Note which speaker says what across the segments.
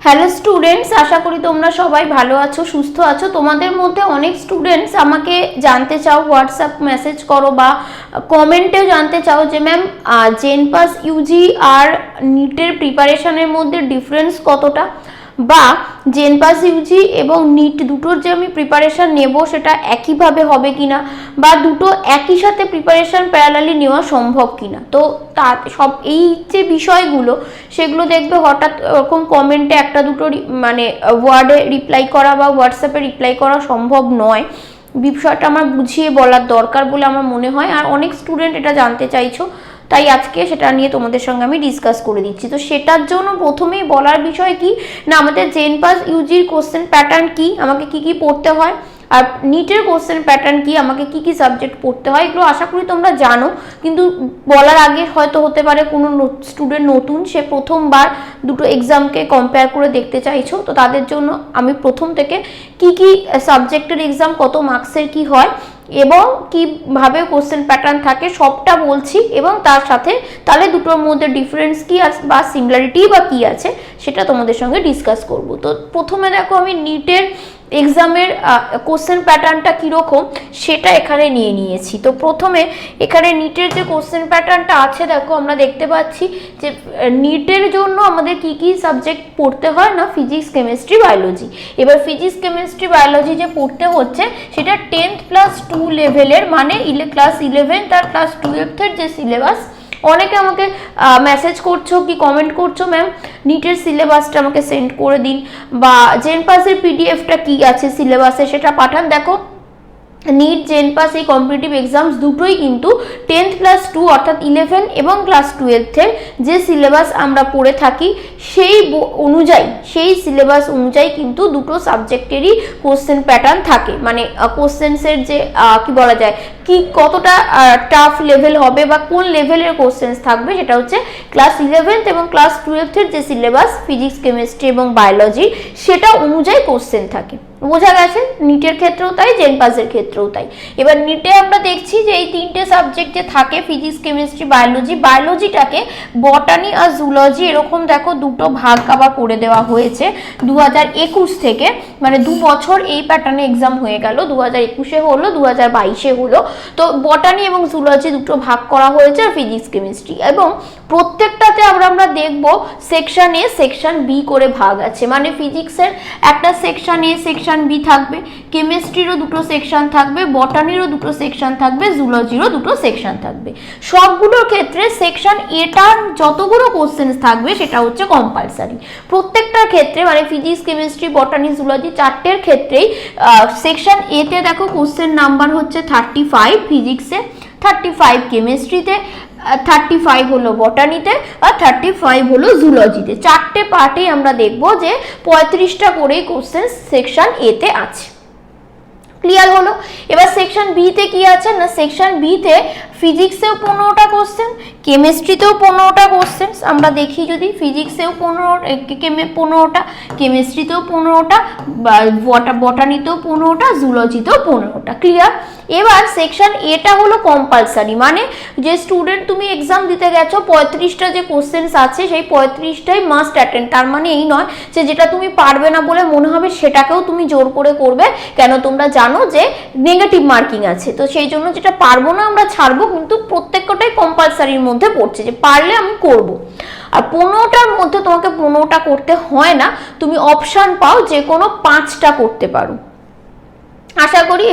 Speaker 1: Hello students, আশা করি তোমরা সবাই ভালো আছো, সুস্থ আছো। তোমাদের মধ্যে অনেক স্টুডেন্টস আমাকে জানতে চাও, হোয়াটসঅ্যাপ মেসেজ করো বা কমেন্টেও জানতে চাও যে ম্যাম জেনপাস ইউজি আর নিটের প্রিপারেশনের মধ্যে ডিফারেন্স কতটা, বা জেনপাস ইউজি এবং নিট দুটোর যে আমি প্রিপারেশান নেব সেটা একইভাবে হবে কিনা, বা দুটো একই সাথে প্রিপারেশান প্যারালালি নেওয়া সম্ভব কিনা। তো তা সব এই যে বিষয়গুলো সেগুলো দেখবে হঠাৎ ওরকম কমেন্টে একটা দুটো মানে ওয়ার্ডে রিপ্লাই করা বা হোয়াটসঅ্যাপে রিপ্লাই করা সম্ভব নয়। বিষয়টা আমার বুঝিয়ে বলার দরকার বলে আমার মনে হয়, আর অনেক স্টুডেন্ট এটা জানতে চাইছো, তাই আজকে সেটা নিয়ে তোমাদের সঙ্গে আমি ডিসকাস করে দিচ্ছি। তো সেটার জন্য প্রথমেই বলার বিষয় কি না, আমাদের জেনপাস ইউজির কোশ্চেন প্যাটার্ন কি, আমাকে কি কি পড়তে হয়, আর নিটের কোশ্চেন প্যাটার্ন কি, আমাকে কি কি সাবজেক্ট পড়তে হয়, এগুলো আশা করি তোমরা জানো। কিন্তু বলার আগে হয়তো হতে পারে কোনো স্টুডেন্ট নতুন, সে প্রথমবার দুটো এক্সামকে কম্পেয়ার করে দেখতে চাইছো, তো তাদের জন্য আমি প্রথম থেকে কি কি সাবজেক্টের এক্সাম কত মার্কসের কি হয় এবং কিভাবে কোশ্চেন প্যাটার্ন থাকে সবটা বলছি, এবং তার সাথে তাহলে দুটোর মধ্যে ডিফারেন্স কি বা সিমিলারিটি বা কি আছে সেটা তোমাদের সঙ্গে ডিসকাস করব। তো প্রথমে দেখো, আমি নিটের এক্সামের কোশ্চেন প্যাটার্নটা কীরকম সেটা এখানে নিয়ে নিয়েছি। তো প্রথমে এখানে নিটের যে কোশ্চেন প্যাটার্নটা আছে দেখো, আমরা দেখতে পাচ্ছি যে নিটের জন্য আমাদের কি কি সাবজেক্ট পড়তে হয় না, ফিজিক্স, কেমিস্ট্রি, বায়োলজি। এবার ফিজিক্স, কেমিস্ট্রি, বায়োলজি যে পড়তে হচ্ছে সেটা 10+2 লেভেলের, মানে ক্লাস 11 আর ক্লাস 12 যে সিলেবাস। অনেকে আমাকে মেসেজ করছো কি কমেন্ট করছো ম্যাম নিটের সিলেবাসটা আমাকে সেন্ড করে দিন, বা জেনপাসের পিডিএফটা কি আছে সিলেবাসে সেটা পাঠান। দেখো, নিট, জেনপাস এই কম্পিটিটিভ এক্সামস দুটোই কিন্তু 10+2 অর্থাৎ 11 এবং ক্লাস 12-এর যে সিলেবাস আমরা পড়ে থাকি সেই অনুযায়ী, সেই সিলেবাস অনুযায়ী কিন্তু দুটো সাবজেক্টেরই কোশ্চেন প্যাটার্ন থাকে। মানে কোশ্চেন্সের যে কি বলা যায়, কি কতটা টাফ লেভেল হবে বা কোন লেভেলের কোশ্চেন্স থাকবে সেটা হচ্ছে ক্লাস 11 এবং ক্লাস 12-এর যে সিলেবাস ফিজিক্স, কেমিস্ট্রি এবং বায়োলজি সেটা অনুযায়ী কোশ্চেন থাকে। বোঝা গেছে? নিটের ক্ষেত্রেও তাই, জেনপাসের ক্ষেত্রেও তাই। এবার নিটে আমরা দেখছি যে এই তিনটে সাবজেক্ট যে থাকে ফিজিক্স, কেমিস্ট্রি, বায়োলজি, বায়োলজিটাকে বটানি আর জুলজি এরকম দেখো দুটো ভাগ আবার করে দেওয়া হয়েছে 2021 থেকে, মানে 2 বছর এই প্যাটার্নে এক্সাম হয়ে গেল, 2021-এ হলো, 2022-এ হলো। তো বটানি এবং জুলজি দুটো ভাগ করা হয়েছে, আর ফিজিক্স, কেমিস্ট্রি, এবং প্রত্যেকটাতে আমরা দেখব সেকশন এ, সেকশন বি করে ভাগ আছে। মানে ফিজিক্সের একটা সেকশন এ, সেকশন বি থাকবে, কেমিস্ট্রিরও দুটো সেকশন থাকবে, বটানিরও দুটো সেকশন থাকবে, জুলজিরও দুটো সেকশন থাকবে। সবগুলোর ক্ষেত্রে সেকশন এটার যতগুলো কোশ্চেন থাকবে সেটা হচ্ছে কম্পালসারি প্রত্যেকটার ক্ষেত্রে। মানে ফিজিক্স, কেমিস্ট্রি, বটানি, জুলজি চারটের ক্ষেত্রেই সেকশন এতে দেখো কোশ্চেন নাম্বার হচ্ছে 35 ফিজিক্সে, 35 কেমিস্ট্রিতে, 35 হলো বটানিতে, আর 35 হলো জুলজিতে। চারটে পার্টেই আমরা দেখব যে 35টা করেই কোশ্চেন সেকশন এতে আছে। ক্লিয়ার হলো? এবার সেকশন বিতে কি আছে না, সেকশন বিতে ফিজিক্সেও 15টা কোশ্চেন, কেমিস্ট্রিতেও 15টা কোশ্চেন। আমরা দেখি যদি ফিজিক্সেও 15টা, কেমিস্ট্রিতেও 15টা, বটানিতেও 15টা, জুলজিতেও 15টা। ক্লিয়ার? এবার সেকশন এটা হলো কম্পালসারি, মানে যে স্টুডেন্ট তুমি এক্সাম দিতে গেছো 35টা যে কোশ্চেন্স আছে সেই 35টাই মাস্ট অ্যাটেন্ড। তার মানে এই নয় যে যেটা তুমি পারবে না বলে মনে হবে সেটাকেও তুমি জোর করে করবে, কেন তোমরা জানো যে নেগেটিভ মার্কিং আছে। তো সেই জন্য যেটা পারবো না আমরা ছাড়বো, কিন্তু প্রত্যেকটাই কম্পালসারির মধ্যে পড়ছে যে পারলে আমি করব। আর 15টার মধ্যে তোমাকে 15টা করতে হয় না, তুমি অপশান পাও যে কোনো 5টা করতে পারো, আশা করি,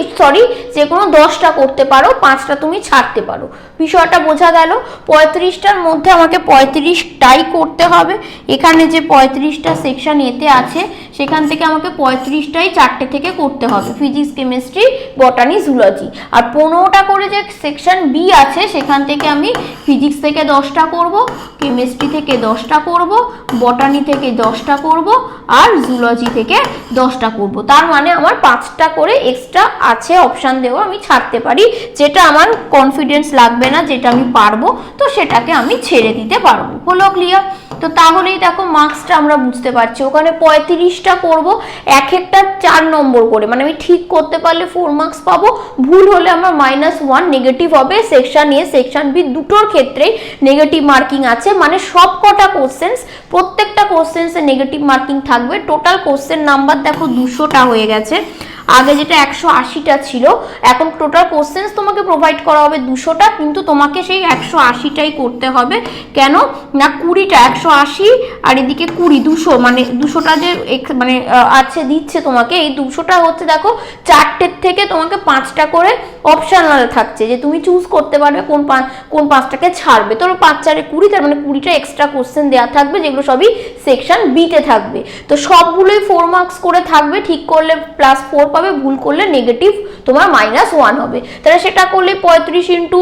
Speaker 1: যে কোনো 10টা করতে পারো, 5টা তুমি ছাড়তে পারো। বিষয়টা বোঝা গেল? 35টার মধ্যে আমাকে 35টাই করতে হবে। এখানে যে 35টা সেকশন এতে আছে সেখান থেকে আমাকে 35টাই চারটে থেকে করতে হবে, ফিজিক্স, কেমিস্ট্রি, বটানি, জুলজি। আর 15টা করে যে সেকশন বি আছে সেখান থেকে আমি ফিজিক্স থেকে 10টা করব, কেমিস্ট্রি থেকে 10টা করব, বটানি থেকে 10টা করব, আর জুলজি থেকে 10টা করব। তার মানে আমার 5টা করে এক্সট্রা আছে অপশান দেওয়া, আমি ছাড়তে পারি। যেটা আমার কনফিডেন্স লাগবে না, যেটা আমি পারবো, তো সেটাকে আমি ছেড়ে দিতে পারবো। হলো? ক্লিয়ার? তো তাহলেই দেখো মার্কসটা আমরা বুঝতে পারছি। ওখানে 35টা করব, এক একটা 4 নম্বর করে, মানে আমি ঠিক করতে পারলে 4 মার্কস পাবো, ভুল হলে আমার -1 নেগেটিভ হবে। সেকশন এ সেকশন বি দুটোর ক্ষেত্রেই নেগেটিভ মার্কিং আছে, মানে সব কটা কোশ্চেন্স, প্রত্যেকটা কোশ্চেন্সে নেগেটিভ মার্কিং থাকবে। টোটাল কোশ্চেন নাম্বার দেখো 200টা হয়ে গেছে, আগে যেটা 180টা ছিল, এখন টোটাল কোশ্চেন্স তোমাকে প্রোভাইড করা হবে 200টা, কিন্তু তোমাকে সেই 180টাই করতে হবে। কেন না 20টা 180 আর এদিকে 20 200, মানে 200টা যে মানে আছে দিচ্ছে তোমাকে, এই 200টা হচ্ছে দেখো 4টের থেকে তোমাকে 5টা করে অপশনাল থাকছে, যে তুমি চুজ করতে পারবে কোন 5টাকে ছাড়বে। তো 5 4 20, তার মানে 20টা এক্সট্রা কোশ্চেন দেওয়া থাকবে, যেগুলো সবই সেকশন বিতে থাকবে। তো সবগুলোই 4 মার্কস করে থাকবে, ঠিক করলে +4 পাবে, ভুল করলে নেগেটিভ তোমার -1 হবে। তাহলে সেটা করলে 35 ইন্টু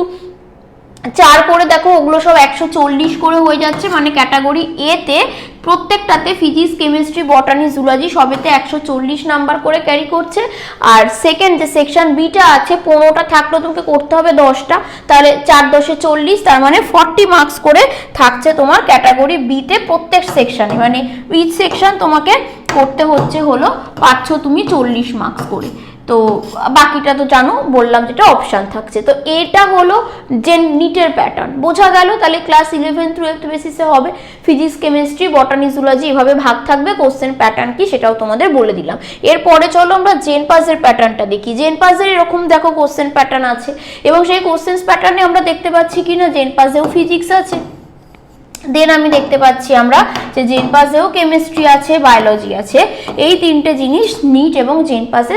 Speaker 1: 4 করে দেখো ওগুলো সব 140 করে হয়ে যাচ্ছে, মানে ক্যাটাগরি এ তে প্রত্যেকটাতে ফিজিক্স, কেমিস্ট্রি, বটানি, জুলজি সবেতে 140 নাম্বার করে ক্যারি করছে। আর সেকেন্ড যে সেকশন বিটা আছে 15টা থাকলেও তোমাকে করতে হবে 10টা, তাহলে 4 10 40, তার মানে 40 মার্কস করে থাকছে তোমার ক্যাটাগরি বিতে প্রত্যেক সেকশনে, মানে ইচ সেকশন তোমাকে করতে হচ্ছে হলো পাচ্ছ তুমি 40 মার্কস করে। তো বাকিটা তো জানো, বললাম যেটা অপশান থাকছে। তো এটা হলো যে নিটের প্যাটার্ন, বোঝা গেল। তাহলে ক্লাস 11 12 বেসিসে হবে, ফিজিক্স, কেমিস্ট্রি, বটানি, জুলজি এভাবে ভাগ থাকবে। কোশ্চেন প্যাটার্ন কি সেটাও তোমাদের বলে দিলাম। এরপরে চলো আমরা জেনপাসের প্যাটার্নটা দেখি। জেনপাসের এরকম দেখো কোশ্চেন প্যাটার্ন আছে, এবং সেই কোশ্চেন প্যাটার্নে আমরা দেখতে পাচ্ছি কিনা জেনপাসেও ফিজিক্স আছে, দেন আমি দেখতে পাচ্ছি আমরা যে জেনপাসেও কেমিস্ট্রি আছে, বায়োলজি আছে। এই তিনটে জিনিস নিট এবং জেনপাসে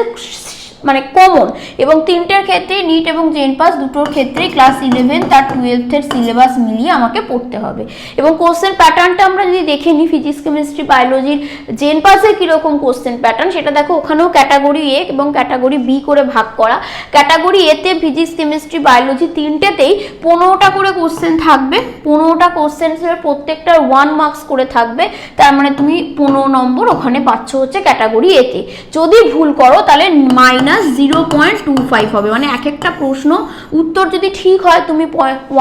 Speaker 1: মানে কমন, এবং তিনটের ক্ষেত্রে নিট এবং জেনপাস দুটোর ক্ষেত্রে ক্লাস 11 আর 12 সিলেবাস মিলিয়ে আমাকে পড়তে হবে। এবং কোশ্চেন প্যাটার্নটা আমরা যদি দেখে নিই ফিজিক্স, কেমিস্ট্রি, বায়োলজির জেনপাসে কীরকম কোশ্চেন প্যাটার্ন, সেটা দেখো ওখানেও ক্যাটাগরি এ এবং ক্যাটাগরি বি করে ভাগ করা। ক্যাটাগরি এতে ফিজিক্স, কেমিস্ট্রি, বায়োলজি তিনটেতেই 15টা করে কোশ্চেন থাকবে, 15টা কোশ্চেন্সের প্রত্যেকটার 1 মার্কস করে থাকবে, তার মানে তুমি 15 নম্বর ওখানে পাচ্ছ হচ্ছে ক্যাটাগরি এতে। যদি ভুল করো তাহলে -0.25 হবে, মানে এক একটা প্রশ্ন উত্তর যদি ঠিক হয় তুমি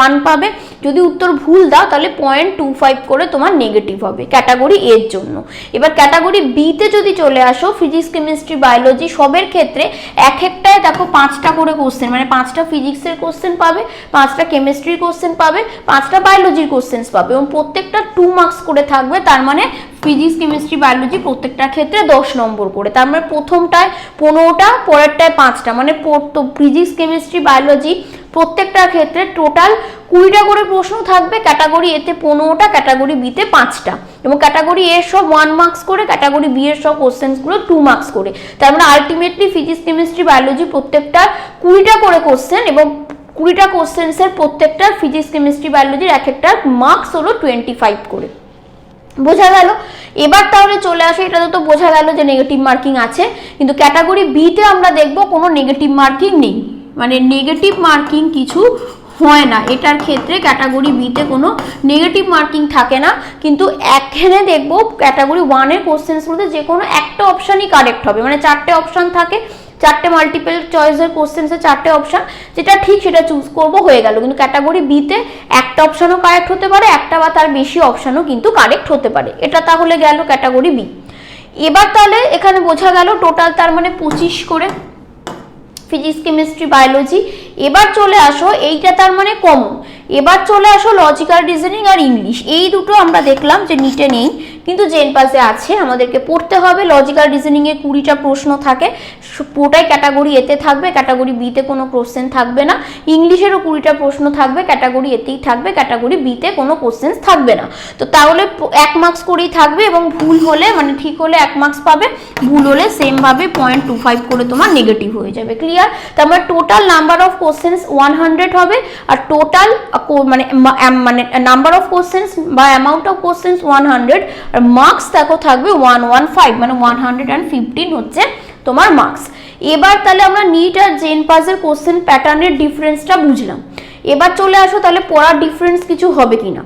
Speaker 1: 1 পাবে, যদি উত্তর ভুল দাও তাহলে 0.25 করে তোমার নেগেটিভ হবে ক্যাটাগরি এর জন্য। এবার ক্যাটাগরি বিতে যদি চলে আসো, ফিজিক্স, কেমিস্ট্রি, বায়োলজি সবের ক্ষেত্রে এক একটায় দেখো 5টা করে কোশ্চেন, মানে 5টা ফিজিক্সের কোশ্চেন পাবে, 5টা কেমিস্ট্রির কোশ্চেন পাবে, 5টা বায়োলজির কোশ্চেন পাবে, এবং প্রত্যেকটা 2 মার্কস করে থাকবে। তার মানে ফিজিক্স, কেমিস্ট্রি, বায়োলজি প্রত্যেকটার ক্ষেত্রে 10 নম্বর করে। তার মানে প্রথমটায় 15টা, পরেরটায় 5টা, মানে ফিজিক্স, কেমিস্ট্রি, বায়োলজি প্রত্যেকটার ক্ষেত্রে টোটাল 20টা করে প্রশ্ন থাকবে। ক্যাটাগরি এতে 15টা, ক্যাটাগরি বিতে 5টা, এবং ক্যাটাগরি এর সব 1 মার্কস করে, ক্যাটাগরি বি এর সব কোশ্চেন্সগুলো 2 মার্কস করে। তার মানে আলটিমেটলি ফিজিক্স, কেমিস্ট্রি, বায়োলজি প্রত্যেকটা 20টা করে কোশ্চেন, এবং 20টা কোশ্চেন্সের প্রত্যেকটা ফিজিক্স, কেমিস্ট্রি, বায়োলজির এক একটা মার্কস হলো 25 করে। বোঝা গেল? এবার তাহলে চলে আসে, এটা তো বোঝা গেল যে নেগেটিভ মার্কিং আছে, কিন্তু ক্যাটাগরি বিতে আমরা দেখব কোনো নেগেটিভ মার্কিং নেই, মানে নেগেটিভ মার্কিং কিছু হয় না এটার ক্ষেত্রে। ক্যাটাগরি বিতে কোনো নেগেটিভ মার্কিং থাকে না, কিন্তু এখানে দেখব ক্যাটাগরি 1 এর কোশ্চেন্সগুলোতে যে কোনো একটা অপশানই কারেক্ট হবে, মানে 4টে অপশান থাকে, 4টে মাল্টিপল চয়েসের কোশ্চেন্সে 4টে অপশান, যেটা ঠিক সেটা চুজ করব, হয়ে গেল। কিন্তু ক্যাটাগরি বিতে একটা অপশানও কারেক্ট হতে পারে, একটা বা তার বেশি অপশানও কিন্তু কারেক্ট হতে পারে। এটা তাহলে গেল ক্যাটাগরি বি। এবার তাহলে এখানে বোঝা গেল টোটাল তার মানে 25 করে ফিজিক্স, কেমিস্ট্রি, বায়োলজি। এবার চলে আসো, এইটা তার মানে কমন। এবার চলে আসো লজিক্যাল রিজনিং আর ইংলিশ, এই দুটো আমরা দেখলাম যে নিটে নেই, কিন্তু জেনপাসে আছে, আমাদেরকে পড়তে হবে। লজিক্যাল রিজনিং এ 20টা প্রশ্ন থাকে, পুরোটাই ক্যাটাগরি এতে থাকবে, ক্যাটাগরি বিতে কোনো কোশ্চেন থাকবে না। ইংলিশেরও 20টা প্রশ্ন থাকবে, ক্যাটাগরি এতেই থাকবে, ক্যাটাগরি বিতে কোনো কোশ্চেন থাকবে না। তো তাহলে 1 মার্কস করেই থাকবে, এবং ভুল হলে মানে ঠিক হলে 1 মার্কস পাবে, ভুল হলে সেম ভাবে 0.25 করে তোমার নেগেটিভ হয়ে যাবে। ক্লিয়ার? তারপর টোটাল নাম্বার অফ কোশ্চেন্স 100 হবে, আর টোটাল মানে নাম্বার অফ কোশ্চেন্স বা অ্যামাউন্ট অফ কোশ্চেন্স 100, আর মার্কস দেখো থাকবে 115, মানে 115 হচ্ছে তোমার মার্কস। এবার তাহলে আমরা নিট আর জেনপাসের কোশ্চেন প্যাটার্নের ডিফারেন্সটা বুঝলাম। এবার চলে আসো তাহলে পড়ার ডিফারেন্স কিছু হবে কিনা।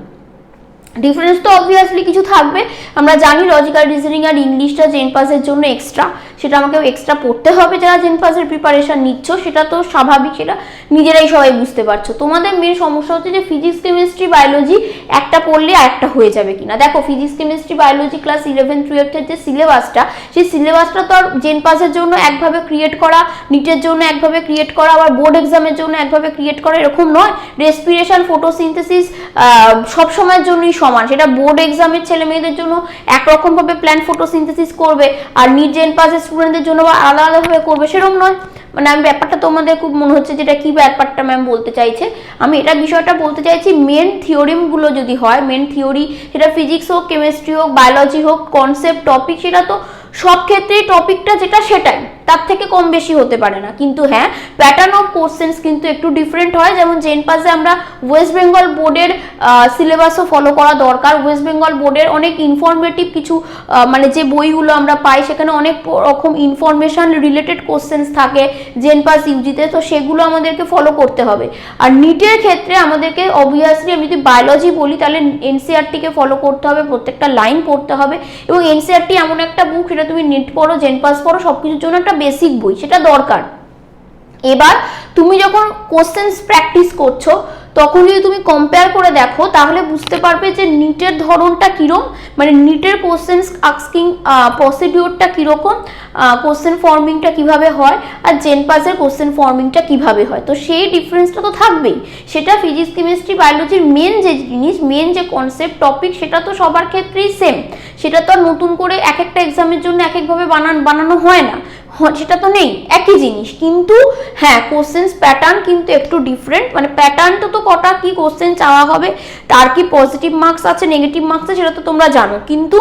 Speaker 1: ডিফারেন্স তো অবভিয়াসলি কিছু থাকবে, আমরা জানি লজিক্যাল রিজনিং আর ইংলিশটা জেনপাসের জন্য এক্সট্রা, সেটা আমাকে এক্সট্রা পড়তে হবে। যারা জেনপাসের প্রিপারেশন নিচ্ছ সেটা তো স্বাভাবিক, সেটা নিজেরাই সবাই বুঝতে পারছো। তোমাদের মেন সমস্যা হচ্ছে যে ফিজিক্স কেমিস্ট্রি বায়োলজি একটা পড়লে আরেকটা হয়ে যাবে কিনা। দেখো ফিজিক্স কেমিস্ট্রি বায়োলজি ক্লাস 11-12 যে সিলেবাসটা, সেই সিলেবাসটা তো আর জেনপাসের জন্য একভাবে ক্রিয়েট করা, নিটের জন্য একভাবে ক্রিয়েট করা, আবার বোর্ড এক্সামের জন্য একভাবে ক্রিয়েট করা এরকম নয়। রেসপিরেশন, ফটোসিনথেসিস সব সময়ের জন্যই সমান, সেটা বোর্ড এক্সামের ছেলে মেয়েদের জন্য একরকম ভাবে প্ল্যান ফটোসিনথেসিস করবে আর নিট জেনপাসের স্টুডেন্টদের জন্য আলাদা আলাদাভাবে করবে, সেরকম নয়। মানে আমি ব্যাপারটা তোমাদের খুব মনে হচ্ছে যেটা কি ব্যাপারটা ম্যাম বলতে চাইছে, আমি এটা বিষয়টা বলতে চাইছি মেন থিওরিমগুলো যদি হয়, মেন থিওরি সেটা ফিজিক্স হোক, কেমিস্ট্রি হোক, বায়োলজি হোক, কনসেপ্ট টপিক, সেটা তো সব ক্ষেত্রেই টপিকটা যেটা সেটাই, তার থেকে কম বেশি হতে পারে না। কিন্তু হ্যাঁ, প্যাটার্ন অফ কোশ্চেন্স কিন্তু একটু ডিফারেন্ট হয়। যেমন জেনপাসে আমরা ওয়েস্ট বেঙ্গল বোর্ডের সিলেবাসও ফলো করা দরকার। ওয়েস্ট বেঙ্গল বোর্ডের অনেক ইনফরমেটিভ কিছু মানে যে বইগুলো আমরা পাই সেখানে অনেক রকম ইনফরমেশন রিলেটেড কোশ্চেন্স থাকে জেনপাস ইউজিতে, তো সেগুলো আমাদেরকে ফলো করতে হবে। আর নিটের ক্ষেত্রে আমাদেরকে অবভিয়াসলি, আমি যদি বায়োলজি বলি তাহলে এনসিইআরটিকে ফলো করতে হবে, প্রত্যেকটা লাইন পড়তে হবে। এবং এনসিইআরটি এমন একটা বুক, সেটা তুমি নিট পড়ো, জেনপাস পড়ো, সবকিছুর জন্য একটা বেসিক বই, সেটা দরকার। এবার তুমি যখন কোশ্চেন্স প্র্যাকটিস করছো তখন যদি তুমি কম্পেয়ার করে দেখো তাহলে বুঝতে পারবে যে নিটের ধরনটা কিরকম, মানে নিটের কোশ্চেন্স আস্কিং প্রসিডিওরটা কিরকম, কোশ্চেন ফর্মিংটা কিভাবে হয়, আর জেনপাসের কোশ্চেন ফর্মিংটা কিভাবে হয়। তো সেই ডিফারেন্সটা তো থাকবেই। সেটা ফিজিক্স কেমিস্ট্রি বায়োলজির মেন যে জিনিস, মেন যে কনসেপ্ট টপিক, সেটা তো সবার ক্ষেত্রেই সেম। সেটা তো আর নতুন করে এক একটা এক্সামের জন্য এক একভাবে বানানো হয় না, সেটা তো নেই, একই জিনিস। কিন্তু হ্যাঁ, কোশ্চেন্স প্যাটার্ন কিন্তু একটু ডিফারেন্ট। মানে প্যাটার্নটা তো কটা কি কোশ্চেন চাওয়া হবে, তার কি পজিটিভ মার্কস আছে, নেগেটিভ মার্কস আছে, সেটা তো তোমরা জানো। কিন্তু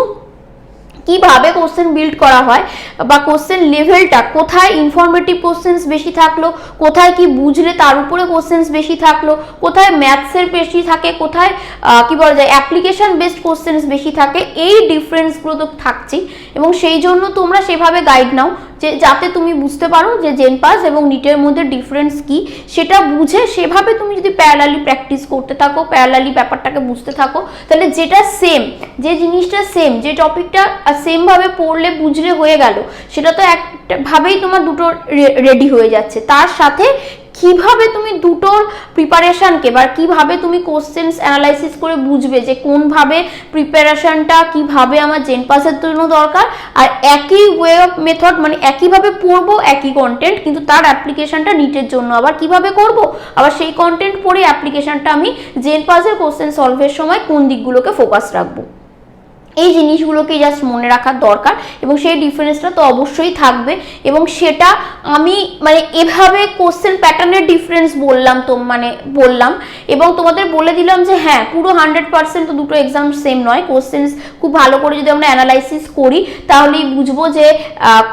Speaker 1: কিভাবে কোশ্চেন বিল্ড করা হয় বা কোশ্চেন লেভেলটা কোথায়, ইনফরমেটিভ কোশ্চেন্স বেশি থাকলো, কোথায় কি বুঝলে তার উপরে কোশ্চেন্স বেশি থাকলো, কোথায় ম্যাথসের বেশি থাকে, কোথায় কি বলা যায় অ্যাপ্লিকেশন বেসড কোশ্চেন্স বেশি থাকে, এই ডিফারেন্সগুলো তো থাকছেই। এবং সেই জন্য তোমরা সেভাবে গাইড নাও যে যাতে তুমি বুঝতে পারো যে জেনপাস এবং নিটের মধ্যে ডিফারেন্স কি, সেটা বুঝে সেভাবে তুমি যদি প্যারালালি প্র্যাকটিস করতে থাকো, প্যারালালি ব্যাপারটাকে বুঝতে থাকো, তাহলে যেটা সেম, যে জিনিসটা সেম, যে টপিকটা সেম ভাবে পড়লে বুঝলে হয়ে গেল, সেটা তো একটা ভাবেই তোমার দুটো রেডি হয়ে যাচ্ছে। তার সাথে কিভাবে তুমি দুটোর প্রিপারেশনকে বা কিভাবে তুমি কোশ্চেন্স অ্যানালাইসিস করে বুঝবে যে কোনভাবে প্রিপারেশনটা কিভাবে আমার জেনপাসের জন্য দরকার, আর একই ওয়ে অফ মেথড, মানে একইভাবে পড়বো একই কন্টেন্ট, কিন্তু তার অ্যাপ্লিকেশনটা নিটের জন্য আবার কিভাবে করব, আবার সেই কন্টেন্ট পড়ে অ্যাপ্লিকেশনটা আমি জেনপাসের কোশ্চেন সলভের সময় কোন দিকগুলোকে ফোকাস রাখবো, এই জিনিসগুলোকে জাস্ট মনে রাখার দরকার। এবং সেই ডিফারেন্সটা তো অবশ্যই থাকবে। এবং সেটা আমি মানে এভাবে কোশ্চেন প্যাটার্নের ডিফারেন্স বললাম তো, মানে বললাম এবং তোমাদের বলে দিলাম যে হ্যাঁ, পুরো 100% তো দুটো এক্সাম সেম নয়। কোশ্চেন্স খুব ভালো করে যদি আমরা অ্যানালাইসিস করি তাহলেই বুঝবো যে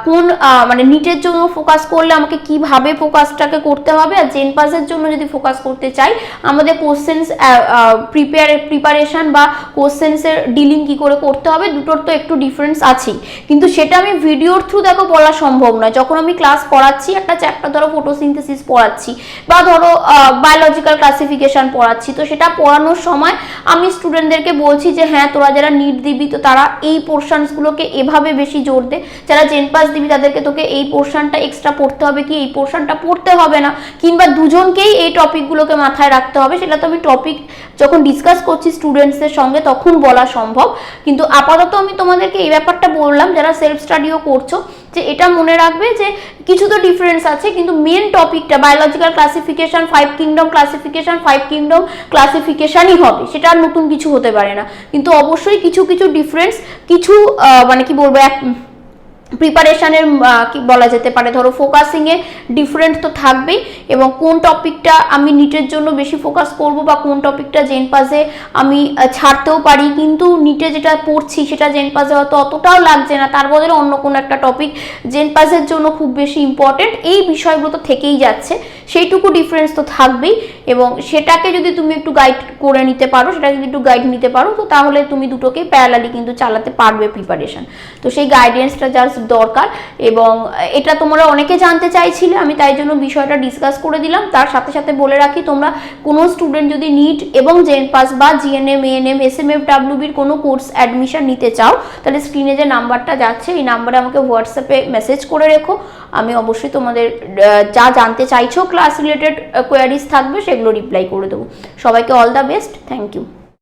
Speaker 1: কোন মানে নিটের জন্য ফোকাস করলে আমাকে কিভাবে ফোকাসটাকে করতে হবে, আর জেনপাসের জন্য যদি ফোকাস করতে চাই আমাদের কোশ্চেন্স প্রিপারেশন বা কোশ্চেন্সের ডিলিং কি করে করতে হবে, দুটোর তো একটু ডিফারেন্স আছেই। কিন্তু সেটা আমি ভিডিওর থ্রু দেখো বলা সম্ভব নয়। যখন আমি ক্লাস পড়াচ্ছি, একটা চ্যাপ্টার ধরো ফটোসিনথেসিস পড়াচ্ছি বা ধরো বায়োলজিক্যাল ক্লাসিফিকেশন পড়াচ্ছি, তো সেটা পড়ানোর সময় আমি স্টুডেন্টদেরকে বলছি যে হ্যাঁ, তোরা যারা নিট দিবি তো তারা এই পোর্শনসগুলোকে এভাবে বেশি জোর দে, যারা জেনপাস দিবি তাদেরকে তোকে এই পোর্শনটা এক্সট্রা পড়তে হবে কি এই পোর্শনটা পড়তে হবে না, কিংবা দুজনকেই এই টপিকগুলোকে মাথায় রাখতে হবে। সেটা তো আমি টপিক যখন ডিসকাস করছি স্টুডেন্টসদের সঙ্গে তখন বলা সম্ভব। কিন্তু আপাতত আমি তোমাদেরকে এই ব্যাপারটা বললাম যারা সেলফ স্টাডিও করছো, যে এটা মনে রাখবে যে কিছু তো ডিফারেন্স আছে, কিন্তু মেন টপিকটা biological classification, 5 kingdom classification, 5 kingdom ক্লাসিফিকেশনই হবে, সেটা আর নতুন কিছু হতে পারে না। কিন্তু অবশ্যই কিছু কিছু ডিফারেন্স, কিছু মানে কি বলবো, প্রিপারেশনের কি বলা যেতে পারে, ধরো ফোকাসিং এ ডিফারেন্ট তো থাকবেই। এবং কোন টপিকটা আমি নিটের জন্য বেশি ফোকাস করব বা কোন টপিকটা জেনপাসে আমি ছাড়তেও পারি, কিন্তু নিটে যেটা পড়ছি সেটা জেনপাসে হয়তো অতটাও লাগছে না, তার বদলে অন্য কোনো একটা টপিক জেনপাসের জন্য খুব বেশি ইম্পর্টেন্ট, এই বিষয়গুলো তো থেকেই যাচ্ছে, সেইটুকু ডিফারেন্স তো থাকবেই। এবং সেটাকে যদি তুমি একটু গাইড করে নিতে পারো, সেটাকে যদি একটু গাইড নিতে পারো, তো তাহলে তুমি দুটোকে প্যারালালি কিন্তু চালাতে পারবে প্রিপারেশন। তো সেই গাইডেন্সটা জাস্ট দরকার, এবং এটা তোমরা অনেকে জানতে চাইছিলে, আমি তাই জন্য বিষয়টা ডিসকাস করে দিলাম। তার সাথে সাথে বলে রাখি, তোমরা কোনো স্টুডেন্ট যদি নিট এবং জেন পাস বা জিএনএম এএনএম এসএমএফডব্লিউবির কোনো কোর্স অ্যাডমিশন নিতে চাও, তাহলে স্ক্রিনে যে নাম্বারটা যাচ্ছে এই নাম্বারে আমাকে হোয়াটসঅ্যাপে মেসেজ করে রেখো। আমি অবশ্যই তোমাদের যা জানতে চাইছো ক্লাস রিলেটেড কোয়ারিজ থাকবে সেগুলো রিপ্লাই করে দেবো। সবাইকে all the best, thank you.